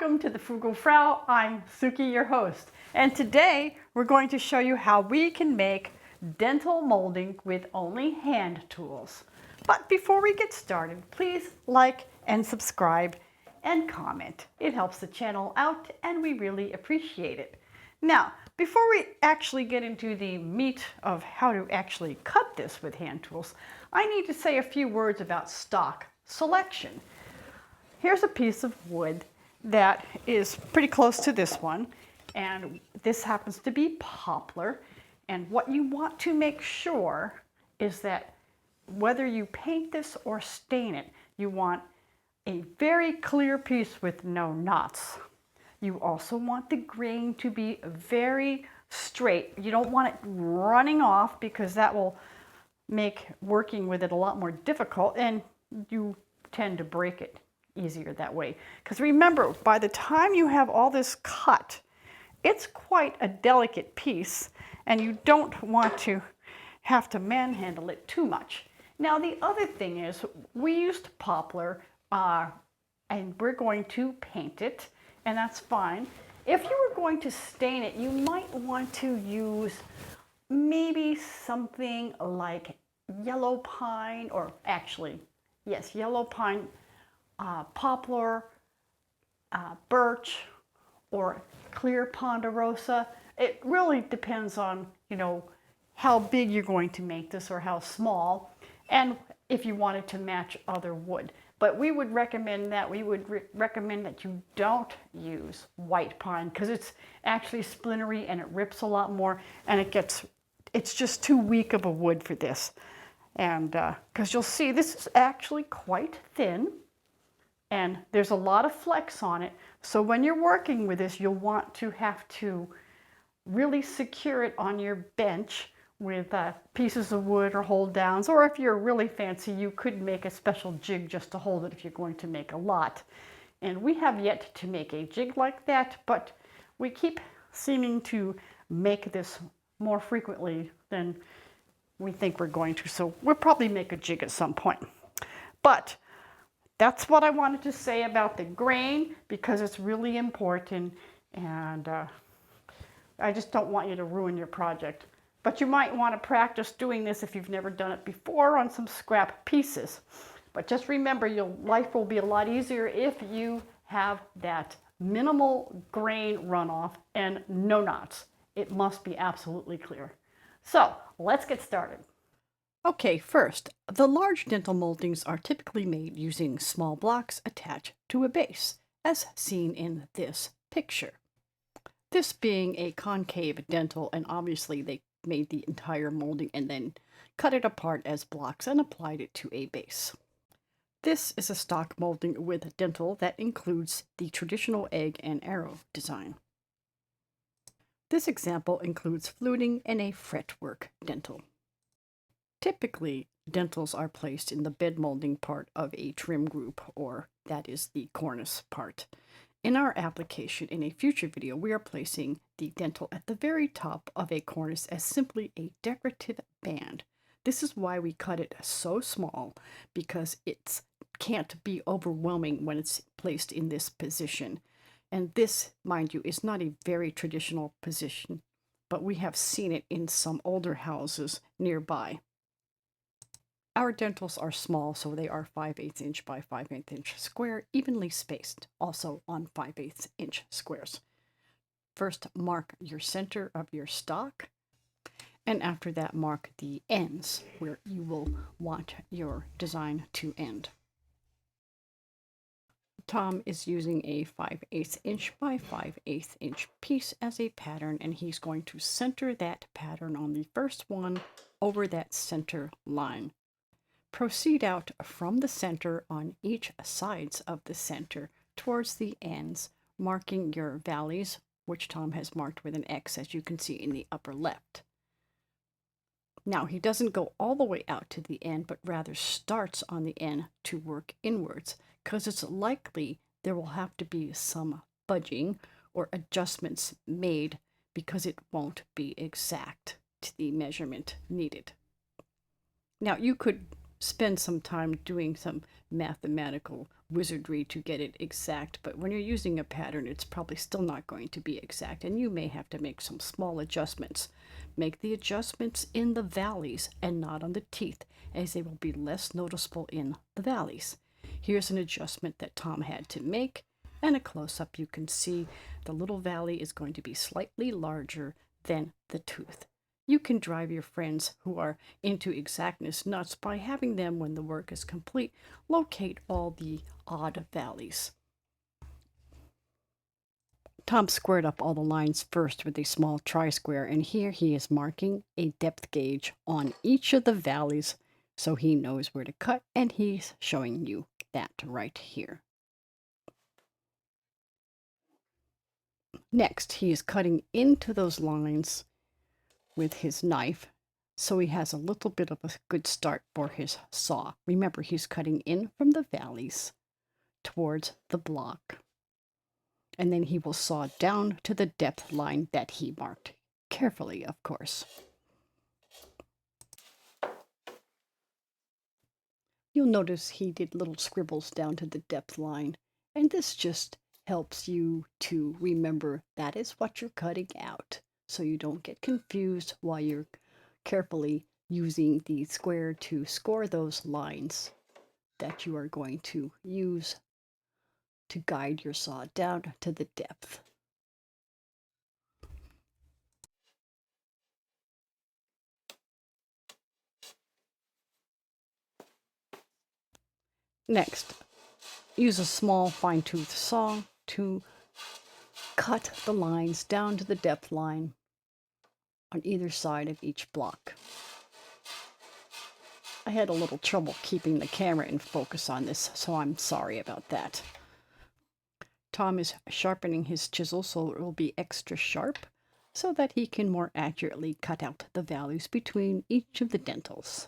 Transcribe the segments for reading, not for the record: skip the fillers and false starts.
Welcome to the Frugal Frau. I'm Sukey, your host, and today we're going to show you how we can make dental molding with only hand tools. But before we get started, please like and subscribe and comment. It helps the channel out and we really appreciate it. Now, before we actually get into the meat of how to actually cut this with hand tools, I need to say a few words about stock selection. Here's a piece of wood that is pretty close to this one, and this happens to be poplar. And what you want to make sure is that whether you paint this or stain it, you want a very clear piece with no knots. You also want the grain to be very straight. You don't want it running off because that will make working with it a lot more difficult, and you tend to break it easier that way. Because remember, by the time you have all this cut, it's quite a delicate piece and you don't want to have to manhandle it too much. Now the other thing is, we used poplar and we're going to paint it, and that's fine. If you were going to stain it, you might want to use maybe something like yellow pine, or actually, yes, yellow pine, poplar, birch, or clear ponderosa. It really depends on, how big you're going to make this or how small, and if you wanted to match other wood. But we would recommend that you don't use white pine because it's actually splintery and it rips a lot more, and it's just too weak of a wood for this. And because you'll see this is actually quite thin, and there's a lot of flex on it. So when you're working with this, you'll want to have to really secure it on your bench with pieces of wood or hold downs, or if you're really fancy, you could make a special jig just to hold it if you're going to make a lot. And we have yet to make a jig like that, but we keep seeming to make this more frequently than we think we're going to, so we'll probably make a jig at some point. But that's what I wanted to say about the grain, because it's really important, and I just don't want you to ruin your project. But you might want to practice doing this if you've never done it before on some scrap pieces. But just remember, your life will be a lot easier if you have that minimal grain runoff and no knots. It must be absolutely clear. So let's get started. Okay, first, the large dental moldings are typically made using small blocks attached to a base, as seen in this picture. This being a concave dental, and obviously they made the entire molding and then cut it apart as blocks and applied it to a base. This is a stock molding with dental that includes the traditional egg and arrow design. This example includes fluting and a fretwork dental. Typically, dentils are placed in the bed molding part of a trim group, or that is the cornice part. In our application in a future video, we are placing the dentil at the very top of a cornice as simply a decorative band. This is why we cut it so small, because it can't be overwhelming when it's placed in this position. And this, mind you, is not a very traditional position, but we have seen it in some older houses nearby. Our dentils are small, so they are 5/8 inch by 5/8 inch square, evenly spaced, also on 5/8 inch squares. First, mark your center of your stock, and after that, mark the ends where you will want your design to end. Tom is using a 5/8 inch by 5/8 inch piece as a pattern, and he's going to center that pattern on the first one over that center line. Proceed out from the center on each sides of the center towards the ends, marking your valleys, which Tom has marked with an X, as you can see in the upper left. Now, he doesn't go all the way out to the end, but rather starts on the end to work inwards, because it's likely there will have to be some budging or adjustments made, because it won't be exact to the measurement needed. Now, you could spend some time doing some mathematical wizardry to get it exact, but when you're using a pattern, it's probably still not going to be exact, and you may have to make some small adjustments. Make the adjustments in the valleys and not on the teeth, as they will be less noticeable in the valleys. Here's an adjustment that Tom had to make, and a close-up you can see the little valley is going to be slightly larger than the tooth. You can drive your friends who are into exactness nuts by having them, when the work is complete, locate all the odd valleys. Tom squared up all the lines first with a small tri-square, and here he is marking a depth gauge on each of the valleys so he knows where to cut, and he's showing you that right here. Next, he is cutting into those lines with his knife, so he has a little bit of a good start for his saw. Remember, he's cutting in from the valleys towards the block, and then he will saw down to the depth line that he marked, carefully, of course. You'll notice he did little scribbles down to the depth line, and this just helps you to remember that is what you're cutting out, so you don't get confused while you're carefully using the square to score those lines that you are going to use to guide your saw down to the depth. Next, use a small fine-tooth saw to cut the lines down to the depth line on either side of each block. I had a little trouble keeping the camera in focus on this, so I'm sorry about that. Tom is sharpening his chisel so it will be extra sharp, so that he can more accurately cut out the values between each of the dentils.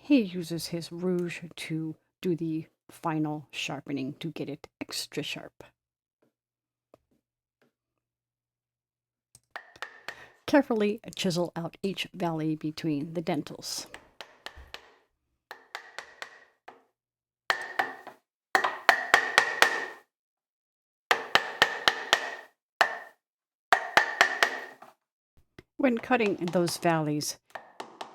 He uses his rouge to do the final sharpening to get it extra sharp. Carefully chisel out each valley between the dentils. When cutting those valleys,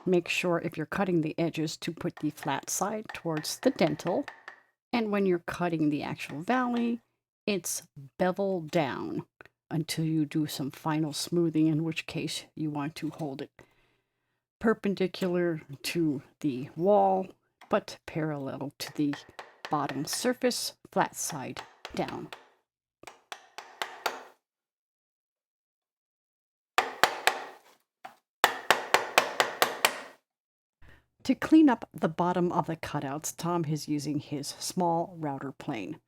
make sure if you're cutting the edges to put the flat side towards the dentil, and when you're cutting the actual valley, it's bevel down until you do some final smoothing, in which case you want to hold it perpendicular to the wall, but parallel to the bottom surface, flat side down. To clean up the bottom of the cutouts, Tom is using his small router plane.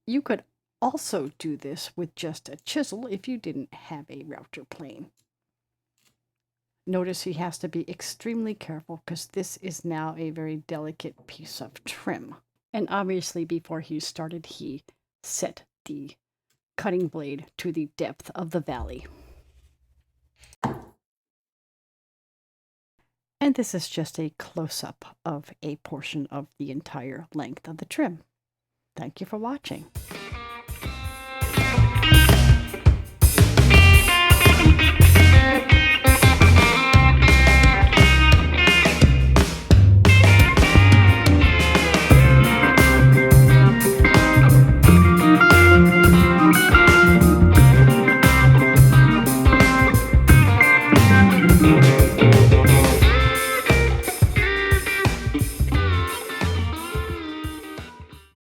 You could also do this with just a chisel if you didn't have a router plane. Notice he has to be extremely careful because this is now a very delicate piece of trim. And obviously before he started, he set the cutting blade to the depth of the valley. And this is just a close-up of a portion of the entire length of the trim. Thank you for watching.